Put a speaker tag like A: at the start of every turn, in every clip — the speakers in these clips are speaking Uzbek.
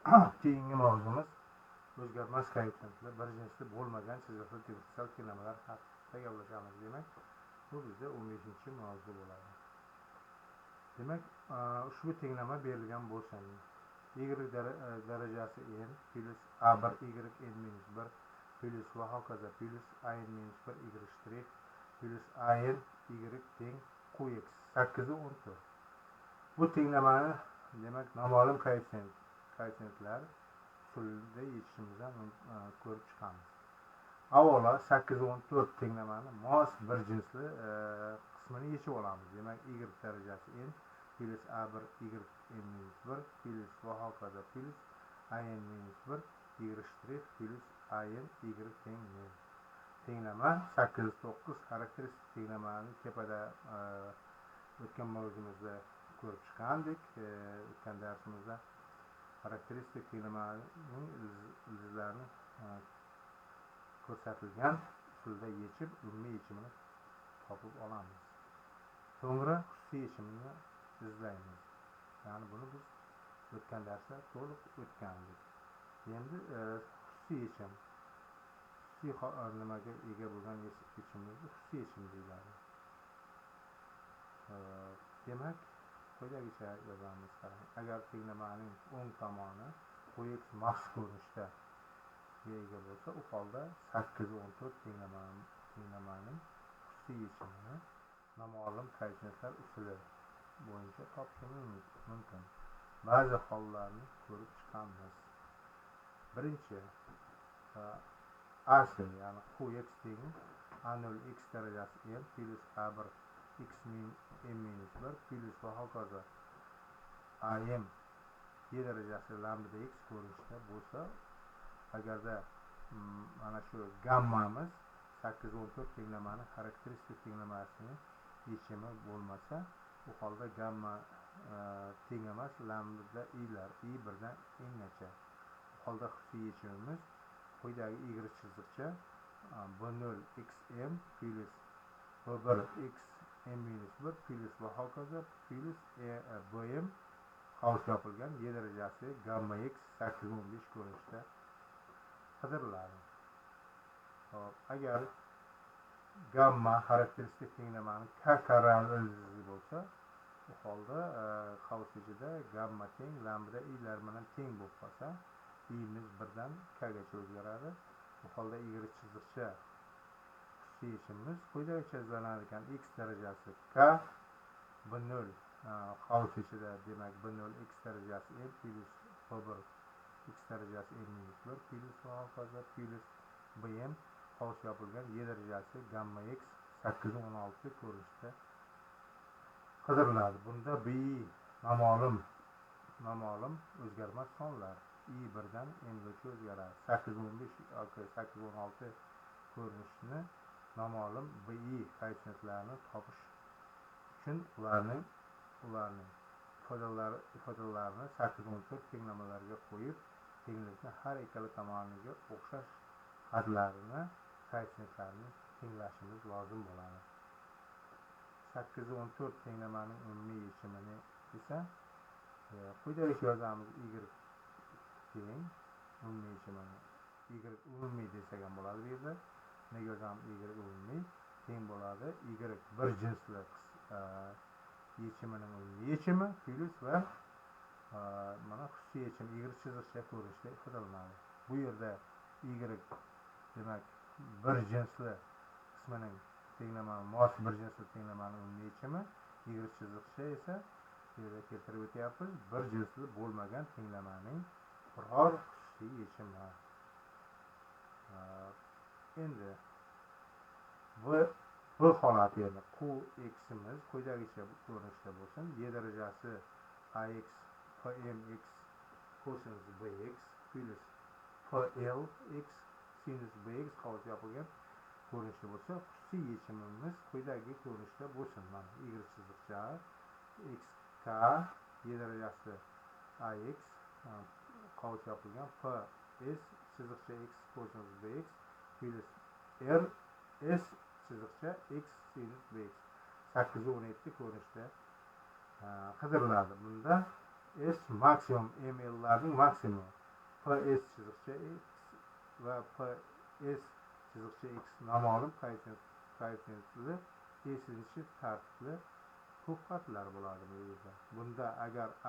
A: Keyingi mavzumiz o'zgarmas koeffitsiyentli bir jinsli bo'lmagan chiziqli differensial tenglamalar haqida gaplashamiz. Demak, bu bizda 15-mavzu bo'ladi. Demak, ushbu tenglama berilgan bo'lsa, y darajasi n plus a1 y n minus 1 plus va hokazo plus a n minus 1 y shtrix plus a n y teng qx 8-14. Bu tenglamani demak noma'lum koeffitsiyentlar usulida yechishimizdan ko'rib chiqamiz. Avvalo 8-14 tenglamani mos bir jinsli qismini yechib olamiz. Demak, y darajasi n plus a1 y n minus 1 plus va hokazo plus a n minus 1 y shtrix plus a n y teng 0. Tenglama 8-9 xarakteristik tenglamani tepada o'tgan mavzumizda ko'rib chiqqandik. O'tgan darsimizda xarakteristik tenglamaning ildizlarini ko'rsatilgan usulda yechib, umumiy yechimini topib olamiz. So'ngra xususiy yechimini izlaymiz. Ya'ni buni biz o'tgan darsda to'liq o'tgandik. Endi xususiy yechim. Xususiy nimaga ega bo'lgan yechimimizni xususiy yechim deyiladi. Demak, quyidagicha yozamiz. Agar tenglamaning o'ng tomoni qx maxsus ko'rinishda ega bo'lsa, u holda 8-14 tenglamaning xususiy yechimini noma'lum koeffitsiyentlar usuli bo'yicha topishimiz mumkin. Ba'zi hollarni ko'rib chiqamiz. Birinchi, AC ya'ni qx teng a0 x darajasi n plus a1 x n minus 1 plus va hokazo am y darajasi lambda x ko'rinishda bo'lsa, agarda mana shu gammamiz 8-14 tenglamaning xarakteristik tenglamasining yechimi bo'lmasa, bu holda gamma teng emas lambda i'lar i birdan n'gacha. Bu holda xususiy yechimimiz quyidagi y chiziqcha b0 xm plus b1 x m minus 1 plus va hokazo plus bm qavs yopilgan y darajasi gamma x 8-15 ko'rinishda qidiriladi. Agar gamma xarakteristik tenglamaning k karrali ildizi bo'lsa, bu holda qavs ichida gamma teng lambda i'lar bilan teng bo'lib qolsa, i'miz birdan k gacha o'zgaradi. Bu holda y chiziqcha xususiy yechimimiz quyidagicha izlanar ekan: x darajasi k b0 qavs ichida, demak b0 x darajasi n plus b1 x darajasi n minus 1 plus va hokazo plus bm qavs yopilgan y darajasi gamma x 8-16 ko'rinishda qidiriladi. Bunda b noma'lum o'zgarmas sonlar i birdan n gacha o'zgaradi. 8-15 yoki 8-16 ko'rinishni noma'lum bi koeffitsiyentlarini topish uchun ularning ifodalarini 8-14 tenglamalarga qo'yib, tenglikni har ikkala tomoniga o'xshash hadlarini koeffitsiyentlarini tenglashimiz lozim bo'ladi. 8-14 tenglamaning umumiy yechimini esa quyidagicha yozamiz: y teng umumiy yechimini y umumiy desak ham bo'ladi. Bu yerda nega yozamiz? Y umumiy teng bo'ladi y bir jinsli yechimining umumiy yechimi plus va mana xususiy yechim y chiziqcha ko'rinishda ifodalanadi. Bu yerda y demak bir jinsli qismining tenglamani mos bir jinsli tenglamaning umumiy yechimi, y chiziqcha esa yerda keltirib o'tyapmiz bir jinsli bo'lmagan tenglamaning biror xususiy yechimi. Endi bu holat yerda qx'imiz quyidagicha ko'rinishda bo'lsin: y darajasi ax pmx cosinus bx plus plx sinus bx qavs yopilgan ko'rinishda bo'lsa, xususiy yechimimiz quyidagi ko'rinishda bo'lsin. Mana y chiziqcha xk y darajasi ax qavs yopilgan ps chiziqcha x cosinus bx plus r s chiziqcha x sinus bx 8-17 ko'rinishda qidiriladi. Bunda S maksimum ml'larning maksimumu ps chiziqcha x va ps chiziqcha x noma'lum koeffitsiyentli esilishi tartibli ko'pxatlar bo'ladi bu yerda. Bunda agar a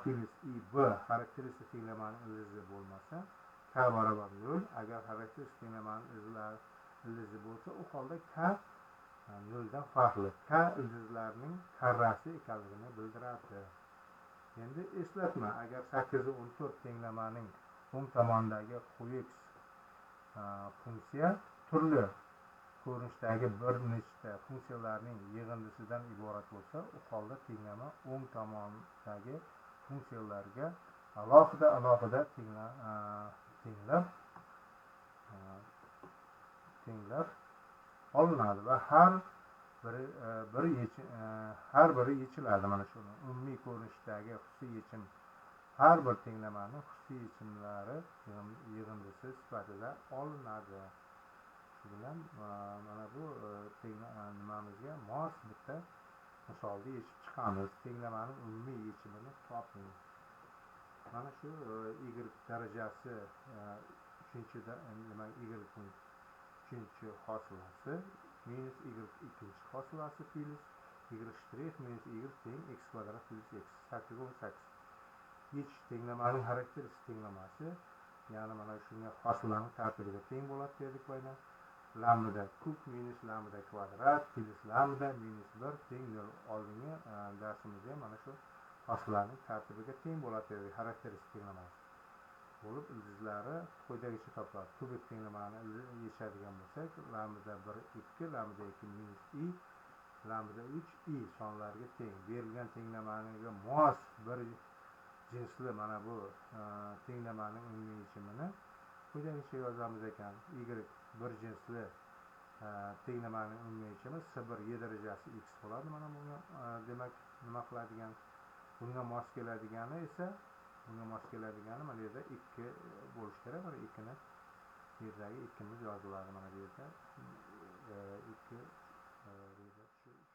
A: plus i b xarakteristik tenglamaning ildizi bo'lmasa, k barobar 0. Agar xarakteristik tenglamaning ildizi bo'lsa, u holda k 0 dan farqli. K ildizlarning karrasi ekanligini bildiradi. Endi eslatma, agar 8 va 14 tenglamaning o'ng tomonidagi qo'yix funksiya turli ko'rinishdagi bir nechta funksiyalarning yig'indisidan iborat bo'lsa, u holda tenglama o'ng tomondagi funksiyalarga alohida tenglab olinadi va har biri yechiladi. Mana shu umumiy ko'rinishdagi xususiy yechim har bir tenglamaning xususiy yechimlari yig'indisi sifatida olinadi. Shu bilan mana bu nimamizga mos bitta misolni yechib chiqamiz. Tenglamaning umumiy yechimini toping. Mana shu y darajasi 3-chi hosilasi minus y 2-chi hosilasi plus y' minus y teng x kvadrat plus x 8 va 18. Yechish tenglamaning xarakteristik tenglamasi, ya'ni mana shunga hosilaning tartibiga teng bo'ladi dedik bayna. Lambda kub minus lambda kvadrat plus lambda minus 1 teng 0. Oldingi darsimizda mana shu hosilaning tartibiga teng bo'ladi dedik. Xarakteristik tenglamasi bo'lib, ildizlari quyidagicha topiladi. Kubik tenglamani yechadigan bo'lsak, lambda 1 2 lambda 2 minus i lambda 3 i sonlarga teng. Berilgan tenglamaniga mos bir jinsli mana bu tenglamaning umumiy yechimini quyidagicha yozamiz ekan. Y bir jinsli tenglamaning umumiy yechimi s1 y darajasi x bo'ladi. Mana bunga demak nima qiladigan, bunga mos keladigani mana yerda 2 bo'lishi kerak. Mana 2 ni yerdagi 2miz yoziladi. Mana bu yerda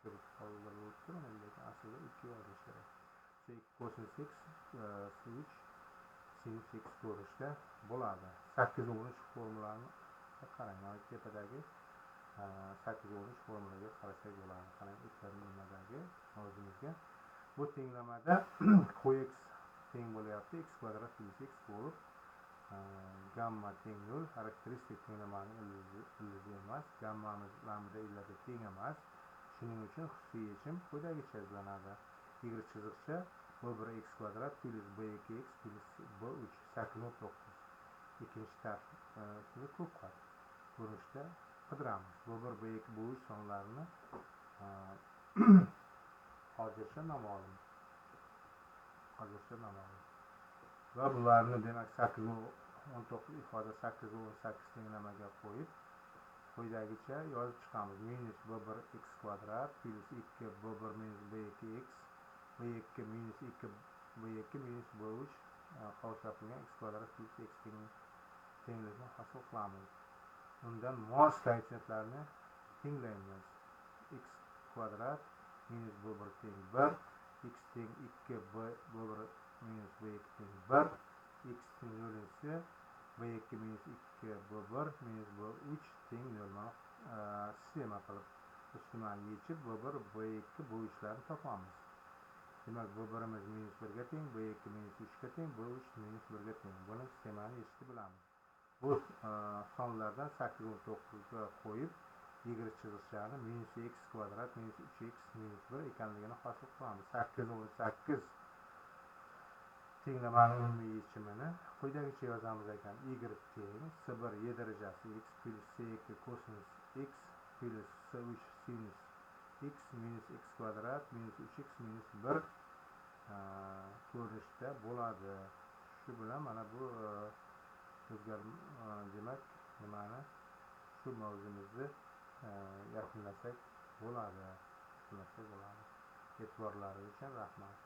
A: 2 qoldirilibdi. Mana bu yerda aslida 2 yozish kerak. Cosinus x 3 sinus x ko'rinishda bo'ladi. 8 va 13 formulani qarang. Mana tepadagi 8 va 13 formulaga qarasak bo'ladi. Qarang, o'tkarilmadagi mavzumizga. Bu tenglamada qo'yx teng bo'lyapti x kvadrat plus x bo'lib, gamma teng 0. Xarakteristik tenglamaning ildizi emas. Gammamiz lambda illatga teng emas. Shuning uchun xususiy yechim quyidagicha izlanadi. Y chiziqcha b1 x kvadrat plus b2 x plus b3 8 va 9. Ikkinchi tartibni ko'pxat ko'rinishda qidiramiz. B1 b2 b3 sonlarini hozircha noma'lum. Va bularni demak 8 va 19 ifoda 8 va 18 tenglamaga qo'yib quyidagicha yozib chiqamiz. Minus b1 x kvadrat plus 2 b1 minus b2 x b2 minus 2 b2 minus b3 qavsapilgan x kvadrat plus x tenglikni hosil qilamiz. Undan mos koeffitsiyentlarni tenglaymiz. X kvadrat minus b1 teng 1, x teng 2 b1 minus b2 teng 1, x teng 0 ise b2 minus 2 b1 minus b3 teng 0. Sistema qilib ustimani yechib b1 b2 b3larni topamiz. Demak, b1imiz minus 1 ga teng, b2 minus 3 ga teng, b3 minus 1 ga teng. Buni sistemani yechishni bilamiz. Bu sonlardan 8 va 9 ga qo'yib y chiziqchani minus x kvadrat minus 3x minus 1 ekanligini hosil qilamiz. 8 va 18 tenglamaning umumiy yechimini quyidagicha yozamiz ekan. Y teng s1 y darajasi x plus s2 cosinus x plus s3 sinus x minus x kvadrat minus 3x minus 1 ko'rinishda bo'ladi. Shu bilan mana bu demak nimani shu mavzumizni yakunlasak bo'ladi. E'tiborlaringiz uchun rahmat.